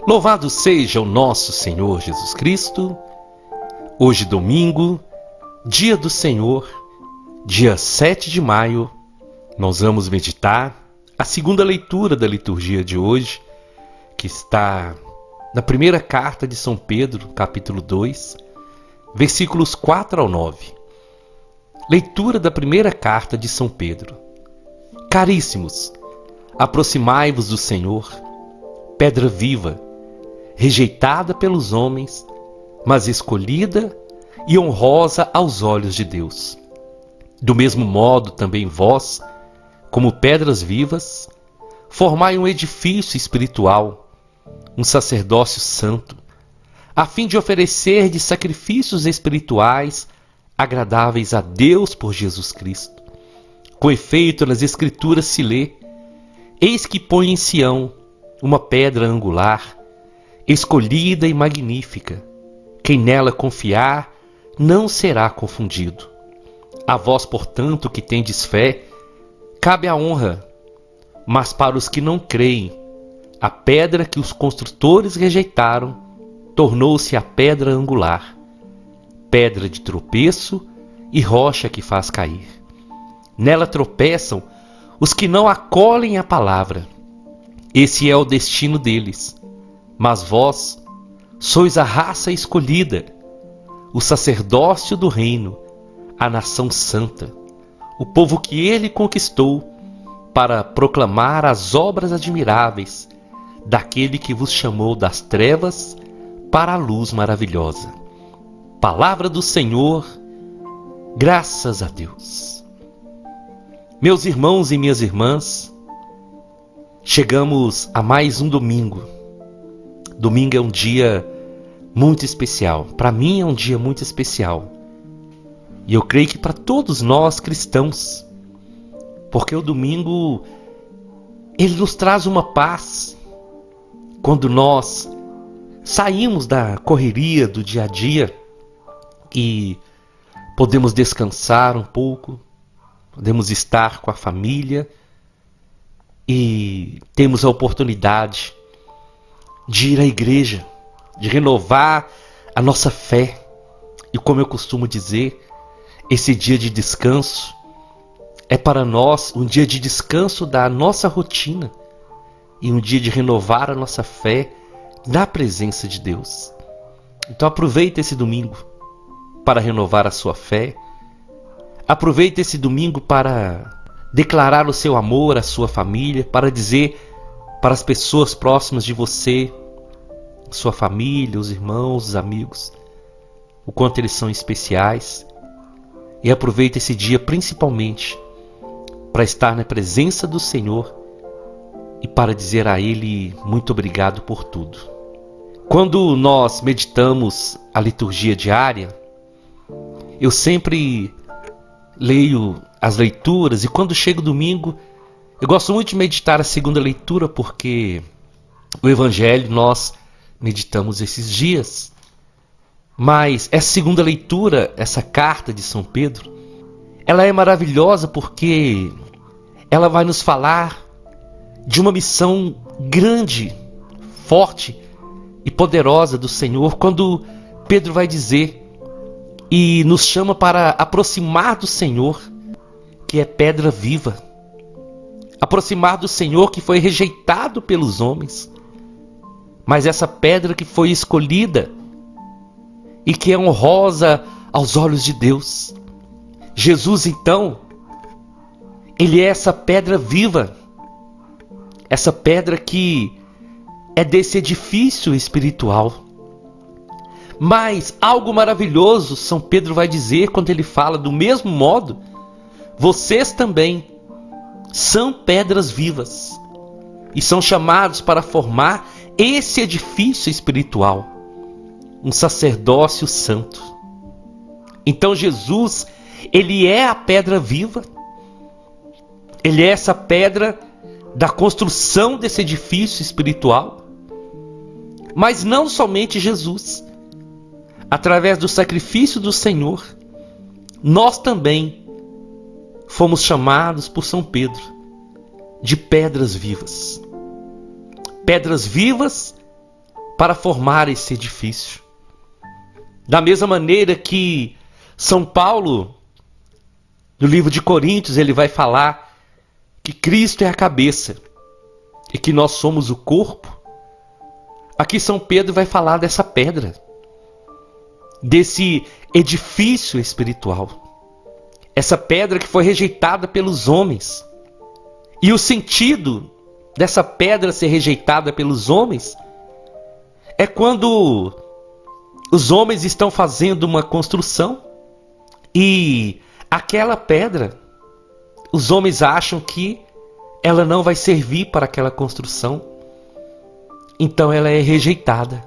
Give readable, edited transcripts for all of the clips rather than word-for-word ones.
Louvado seja o nosso Senhor Jesus Cristo. Hoje, domingo, dia do Senhor, dia 7 de maio, nós vamos meditar a segunda leitura da liturgia de hoje, que está na primeira carta de São Pedro, capítulo 2, versículos 4 ao 9. Leitura da primeira carta de São Pedro. Caríssimos, aproximai-vos do Senhor, pedra viva, rejeitada pelos homens, mas escolhida e honrosa aos olhos de Deus. Do mesmo modo, também vós, como pedras vivas, formai um edifício espiritual, um sacerdócio santo, a fim de oferecer de sacrifícios espirituais agradáveis a Deus por Jesus Cristo. Com efeito, nas Escrituras se lê: eis que põe em Sião uma pedra angular, escolhida e magnífica. Quem nela confiar não será confundido. A vós, portanto, que tendes fé, cabe a honra, mas para os que não creem, a pedra que os construtores rejeitaram tornou-se a pedra angular, pedra de tropeço e rocha que faz cair. Nela tropeçam os que não acolhem a palavra. Esse é o destino deles. Mas vós sois a raça escolhida, o sacerdócio do reino, a nação santa, o povo que ele conquistou, para proclamar as obras admiráveis daquele que vos chamou das trevas para a luz maravilhosa. Palavra do Senhor, graças a Deus. Meus irmãos e minhas irmãs, chegamos a mais um domingo. Domingo é um dia muito especial. Para mim é um dia muito especial. E eu creio que para todos nós cristãos. Porque o domingo, ele nos traz uma paz. Quando nós saímos da correria do dia a dia e podemos descansar um pouco, podemos estar com a família e temos a oportunidade de ir à igreja, de renovar a nossa fé. E como eu costumo dizer, esse dia de descanso é para nós um dia de descanso da nossa rotina e um dia de renovar a nossa fé na presença de Deus. Então aproveite esse domingo para renovar a sua fé. Aproveite esse domingo para declarar o seu amor à sua família, para dizer para as pessoas próximas de você, sua família, os irmãos, os amigos, o quanto eles são especiais. E aproveite esse dia principalmente para estar na presença do Senhor e para dizer a Ele muito obrigado por tudo. Quando nós meditamos a liturgia diária, eu sempre leio as leituras e quando chega o domingo, eu gosto muito de meditar a segunda leitura porque o Evangelho nós meditamos esses dias. Mas essa segunda leitura, essa carta de São Pedro, ela é maravilhosa porque ela vai nos falar de uma missão grande, forte e poderosa do Senhor, quando Pedro vai dizer e nos chama para aproximar do Senhor, que é pedra viva. Aproximar do Senhor que foi rejeitado pelos homens, mas essa pedra que foi escolhida e que é honrosa aos olhos de Deus. Jesus, então, ele é essa pedra viva, essa pedra que é desse edifício espiritual. Mas algo maravilhoso São Pedro vai dizer quando ele fala: do mesmo modo, vocês também são pedras vivas e são chamados para formar esse edifício espiritual, um sacerdócio santo. Então Jesus, ele é a pedra viva, ele é essa pedra da construção desse edifício espiritual, Mas não somente Jesus. Através do sacrifício do Senhor, nós também fomos chamados por São Pedro de pedras vivas. Pedras vivas para formar esse edifício. Da mesma maneira que São Paulo, no livro de Coríntios, ele vai falar que Cristo é a cabeça e que nós somos o corpo. Aqui São Pedro vai falar dessa pedra, desse edifício espiritual. Essa pedra que foi rejeitada pelos homens. E o sentido dessa pedra ser rejeitada pelos homens é quando os homens estão fazendo uma construção e aquela pedra, os homens acham que ela não vai servir para aquela construção. Então ela é rejeitada.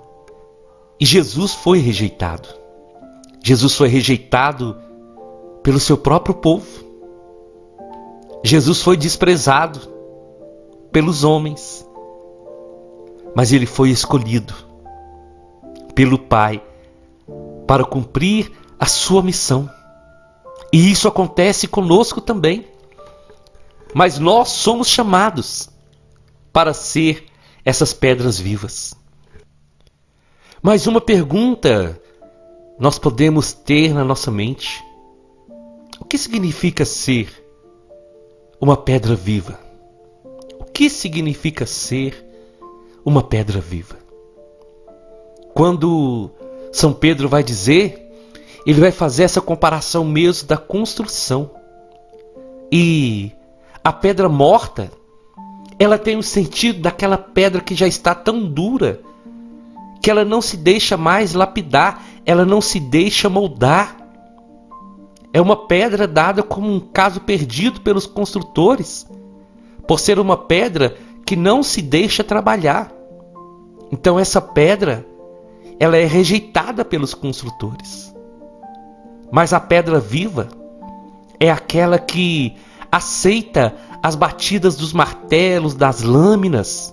E Jesus foi rejeitado. Jesus foi rejeitado pelo seu próprio povo. Jesus foi desprezado pelos homens. Mas ele foi escolhido pelo Pai para cumprir a sua missão. E isso acontece conosco também. Mas nós somos chamados para ser essas pedras vivas. Mas uma pergunta nós podemos ter na nossa mente: o que significa ser uma pedra viva? O que significa ser uma pedra viva? Quando São Pedro vai dizer, ele vai fazer essa comparação mesmo da construção. E a pedra morta, ela tem o sentido daquela pedra que já está tão dura, que ela não se deixa mais lapidar, ela não se deixa moldar. É uma pedra dada como um caso perdido pelos construtores, por ser uma pedra que não se deixa trabalhar. Então essa pedra, ela é rejeitada pelos construtores. Mas a pedra viva é aquela que aceita as batidas dos martelos, das lâminas.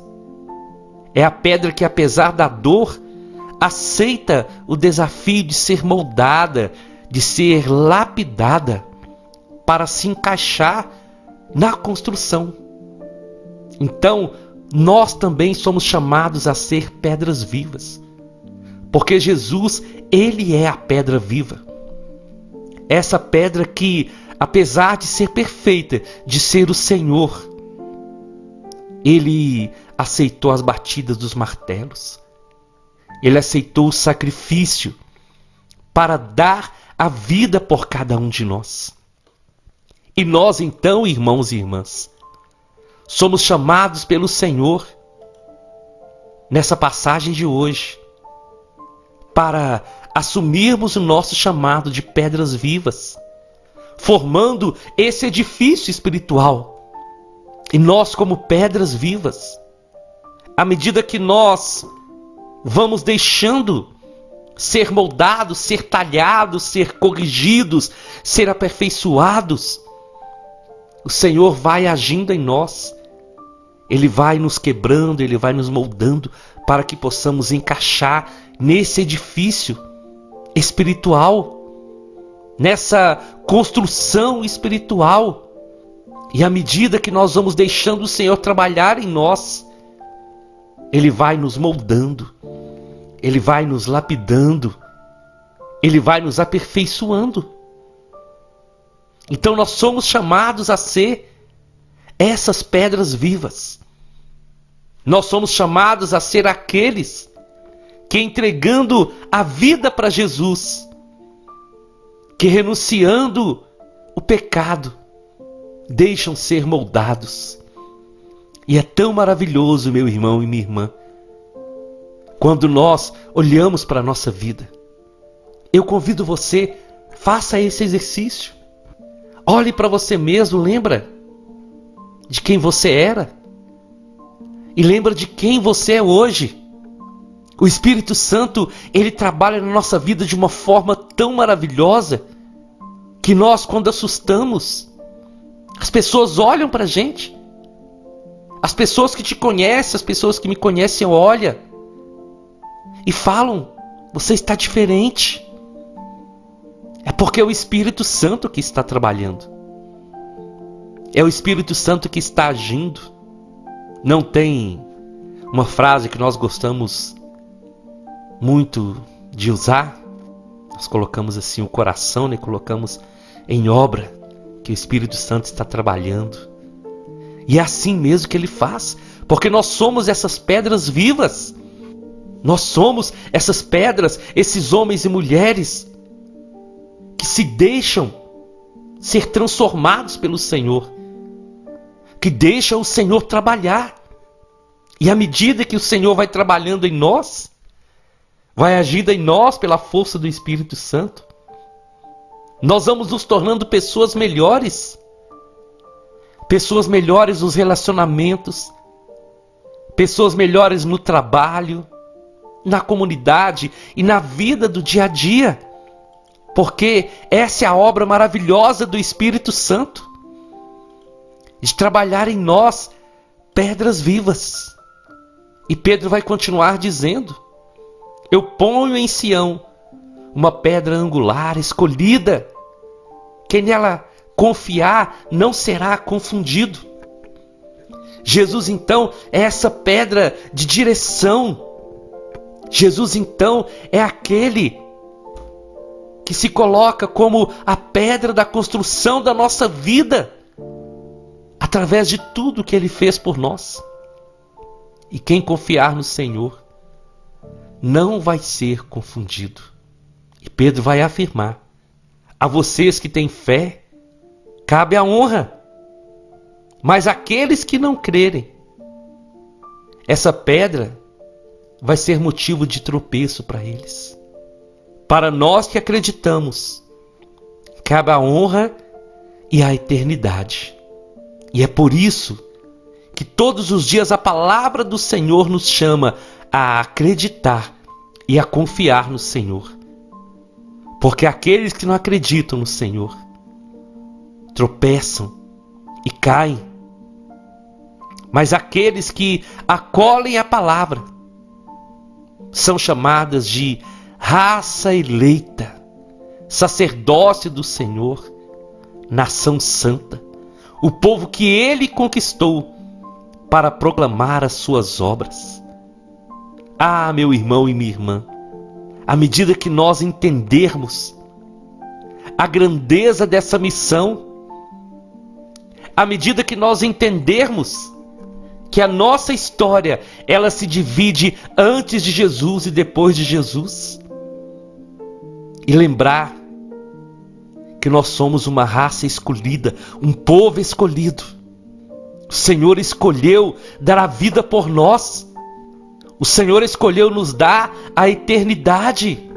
É a pedra que, apesar da dor, aceita o desafio de ser moldada, de ser lapidada para se encaixar na construção. Então, nós também somos chamados a ser pedras vivas, porque Jesus, ele é a pedra viva. Essa pedra que, apesar de ser perfeita, de ser o Senhor, ele aceitou as batidas dos martelos. Ele aceitou o sacrifício para dar a vida por cada um de nós. E nós então, irmãos e irmãs, somos chamados pelo Senhor, nessa passagem de hoje, para assumirmos o nosso chamado de pedras vivas, formando esse edifício espiritual. E nós, como pedras vivas, à medida que nós vamos deixando ser moldados, ser talhados, ser corrigidos, ser aperfeiçoados, o Senhor vai agindo em nós. Ele vai nos quebrando, Ele vai nos moldando para que possamos encaixar nesse edifício espiritual, nessa construção espiritual. E à medida que nós vamos deixando o Senhor trabalhar em nós, Ele vai nos moldando, Ele vai nos lapidando, Ele vai nos aperfeiçoando. Então nós somos chamados a ser essas pedras vivas. Nós somos chamados a ser aqueles que, entregando a vida para Jesus, que renunciando o pecado, deixam ser moldados. E é tão maravilhoso, meu irmão e minha irmã, quando nós olhamos para a nossa vida. Eu convido você, faça esse exercício. Olhe para você mesmo, lembra de quem você era e lembra de quem você é hoje. O Espírito Santo, ele trabalha na nossa vida de uma forma tão maravilhosa que nós, quando assustamos, as pessoas olham para a gente. As pessoas que te conhecem, as pessoas que me conhecem olham e falam: você está diferente. É porque é o Espírito Santo que está trabalhando. É o Espírito Santo que está agindo. Não tem uma frase que nós gostamos muito de usar? Nós colocamos assim o coração, né? Colocamos em obra que o Espírito Santo está trabalhando. E é assim mesmo que ele faz, porque nós somos essas pedras vivas. Nós somos essas pedras, esses homens e mulheres que se deixam ser transformados pelo Senhor, que deixam o Senhor trabalhar. E à medida que o Senhor vai trabalhando em nós, vai agindo em nós pela força do Espírito Santo, nós vamos nos tornando pessoas melhores nos relacionamentos, pessoas melhores no trabalho, na comunidade e na vida do dia a dia. Porque essa é a obra maravilhosa do Espírito Santo, de trabalhar em nós pedras vivas. E Pedro vai continuar dizendo: eu ponho em Sião uma pedra angular escolhida, quem nela confiar não será confundido. Jesus então é essa pedra de direção. Jesus então é aquele que se coloca como a pedra da construção da nossa vida, através de tudo que Ele fez por nós. E quem confiar no Senhor não vai ser confundido. E Pedro vai afirmar: a vocês que têm fé, cabe a honra. Mas aqueles que não crerem, essa pedra vai ser motivo de tropeço para eles. Para nós que acreditamos, cabe a honra e a eternidade. E é por isso que todos os dias a palavra do Senhor nos chama a acreditar e a confiar no Senhor. Porque aqueles que não acreditam no Senhor tropeçam e caem. Mas aqueles que acolhem a palavra são chamadas de raça eleita, sacerdócio do Senhor, nação santa, o povo que Ele conquistou para proclamar as suas obras. Ah, meu irmão e minha irmã, à medida que nós entendermos a grandeza dessa missão, à medida que nós entendermos que a nossa história, ela se divide antes de Jesus e depois de Jesus, e lembrar que nós somos uma raça escolhida, um povo escolhido. O Senhor escolheu dar a vida por nós. O Senhor escolheu nos dar a eternidade.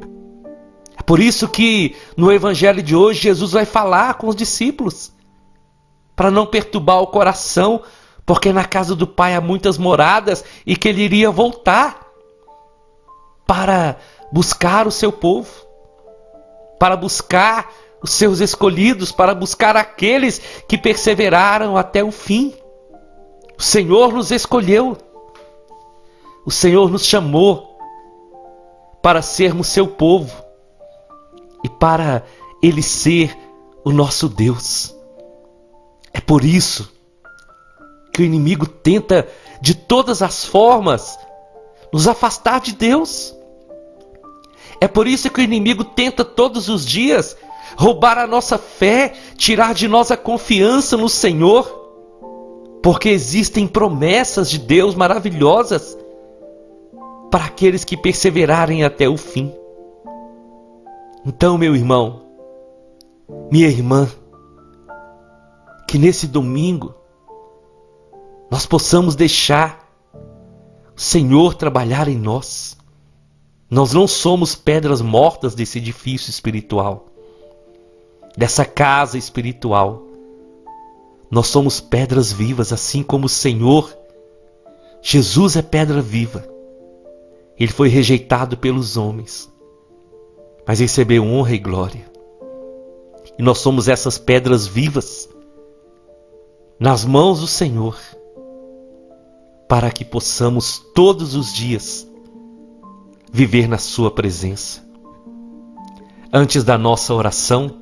É por isso que no Evangelho de hoje Jesus vai falar com os discípulos, para não perturbar o coração, porque na casa do Pai há muitas moradas, e que Ele iria voltar para buscar o seu povo, para buscar os seus escolhidos, para buscar aqueles que perseveraram até o fim. O Senhor nos escolheu, o Senhor nos chamou para sermos seu povo e para Ele ser o nosso Deus. É por isso que o inimigo tenta de todas as formas nos afastar de Deus. É por isso que o inimigo tenta todos os dias roubar a nossa fé, tirar de nós a confiança no Senhor, porque existem promessas de Deus maravilhosas para aqueles que perseverarem até o fim. Então, meu irmão, minha irmã, que nesse domingo nós possamos deixar o Senhor trabalhar em nós. Nós não somos pedras mortas desse edifício espiritual, dessa casa espiritual. Nós somos pedras vivas, assim como o Senhor. Jesus é pedra viva. Ele foi rejeitado pelos homens, mas recebeu honra e glória. E nós somos essas pedras vivas nas mãos do Senhor, para que possamos todos os dias viver na sua presença. Antes da nossa oração,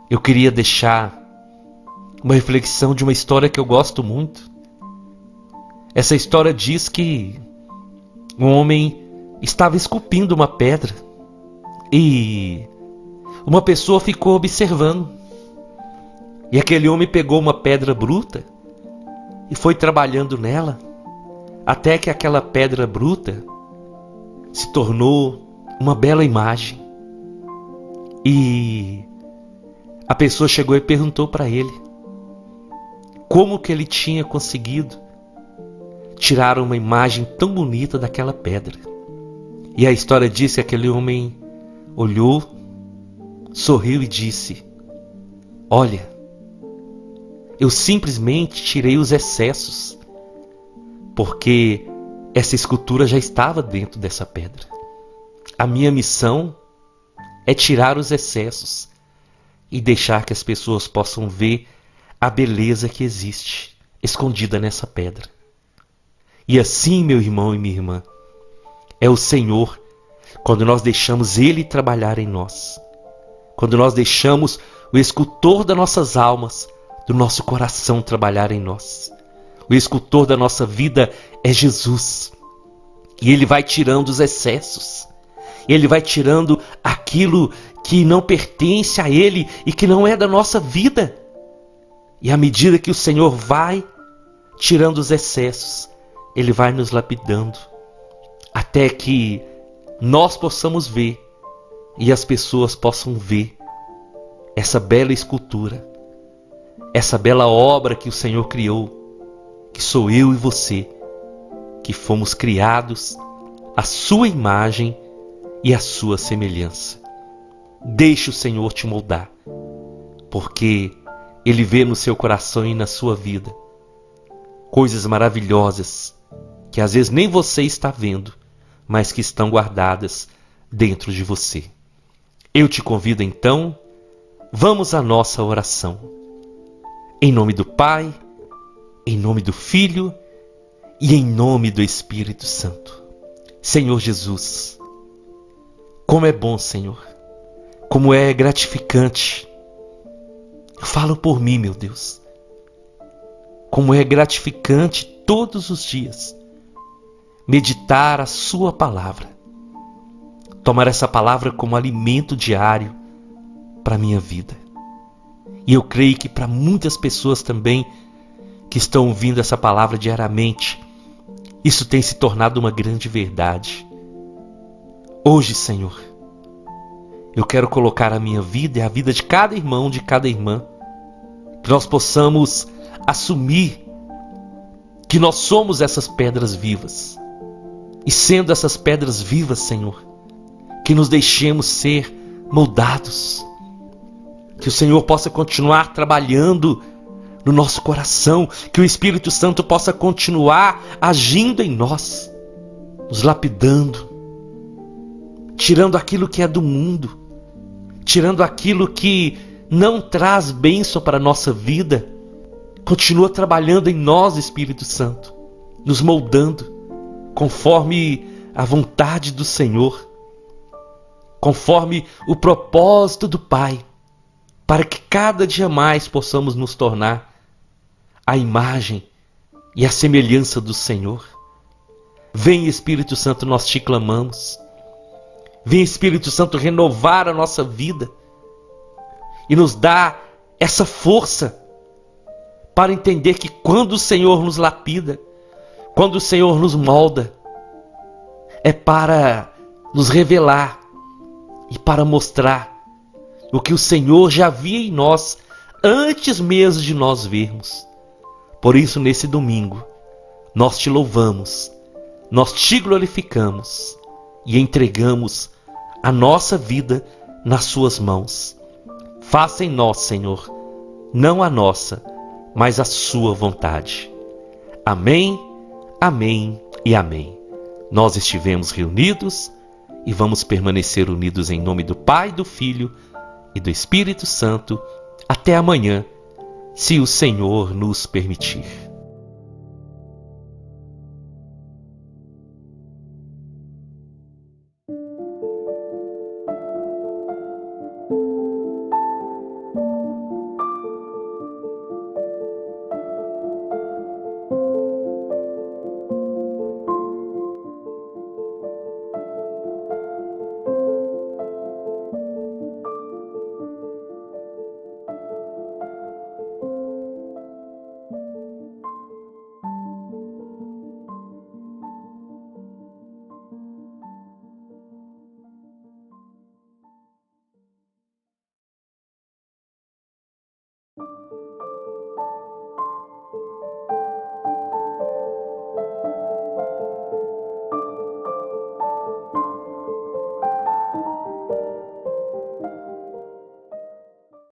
eu queria deixar uma reflexão de uma história que eu gosto muito. Essa história diz que um homem estava esculpindo uma pedra e uma pessoa ficou observando. E aquele homem pegou uma pedra bruta e foi trabalhando nela até que aquela pedra bruta se tornou uma bela imagem. E a pessoa chegou e perguntou para ele como que ele tinha conseguido tirar uma imagem tão bonita daquela pedra. E a história diz que aquele homem olhou, sorriu e disse: olha, eu simplesmente tirei os excessos, porque essa escultura já estava dentro dessa pedra. A minha missão é tirar os excessos e deixar que as pessoas possam ver a beleza que existe escondida nessa pedra. E assim, meu irmão e minha irmã, é o Senhor quando nós deixamos Ele trabalhar em nós. Quando nós deixamos o escultor das nossas almas, do nosso coração trabalhar em nós. O escultor da nossa vida é Jesus. E Ele vai tirando os excessos. Ele vai tirando aquilo que não pertence a Ele e que não é da nossa vida. E à medida que o Senhor vai tirando os excessos, Ele vai nos lapidando, até que nós possamos ver e as pessoas possam ver essa bela escultura, essa bela obra que o Senhor criou, que sou eu e você, que fomos criados à sua imagem e à sua semelhança. Deixe o Senhor te moldar, porque Ele vê no seu coração e na sua vida coisas maravilhosas que às vezes nem você está vendo, mas que estão guardadas dentro de você. Eu te convido então, vamos à nossa oração. Em nome do Pai, em nome do Filho e em nome do Espírito Santo. Senhor Jesus, como é bom, Senhor, como é gratificante. Fala por mim, meu Deus. Como é gratificante todos os dias meditar a sua palavra. Tomar essa palavra como alimento diário para a minha vida. E eu creio que para muitas pessoas também que estão ouvindo essa palavra diariamente, isso tem se tornado uma grande verdade. Hoje, Senhor, eu quero colocar a minha vida e a vida de cada irmão, de cada irmã, que nós possamos assumir que nós somos essas pedras vivas. E sendo essas pedras vivas, Senhor, que nos deixemos ser moldados. Que o Senhor possa continuar trabalhando no nosso coração. Que o Espírito Santo possa continuar agindo em nós, nos lapidando, tirando aquilo que é do mundo, tirando aquilo que não traz bênção para a nossa vida. Continua trabalhando em nós, Espírito Santo, nos moldando conforme a vontade do Senhor, conforme o propósito do Pai, para que cada dia mais possamos nos tornar a imagem e a semelhança do Senhor. Vem, Espírito Santo, nós te clamamos. Vem, Espírito Santo, renovar a nossa vida e nos dar essa força para entender que quando o Senhor nos lapida, quando o Senhor nos molda, é para nos revelar e para mostrar o que o Senhor já via em nós antes mesmo de nós vermos. Por isso, nesse domingo, nós te louvamos, nós te glorificamos e entregamos a nossa vida nas suas mãos. Faça em nós, Senhor, não a nossa, mas a sua vontade. Amém, amém e amém. Nós estivemos reunidos e vamos permanecer unidos em nome do Pai, do Filho e do Espírito Santo até amanhã, se o Senhor nos permitir.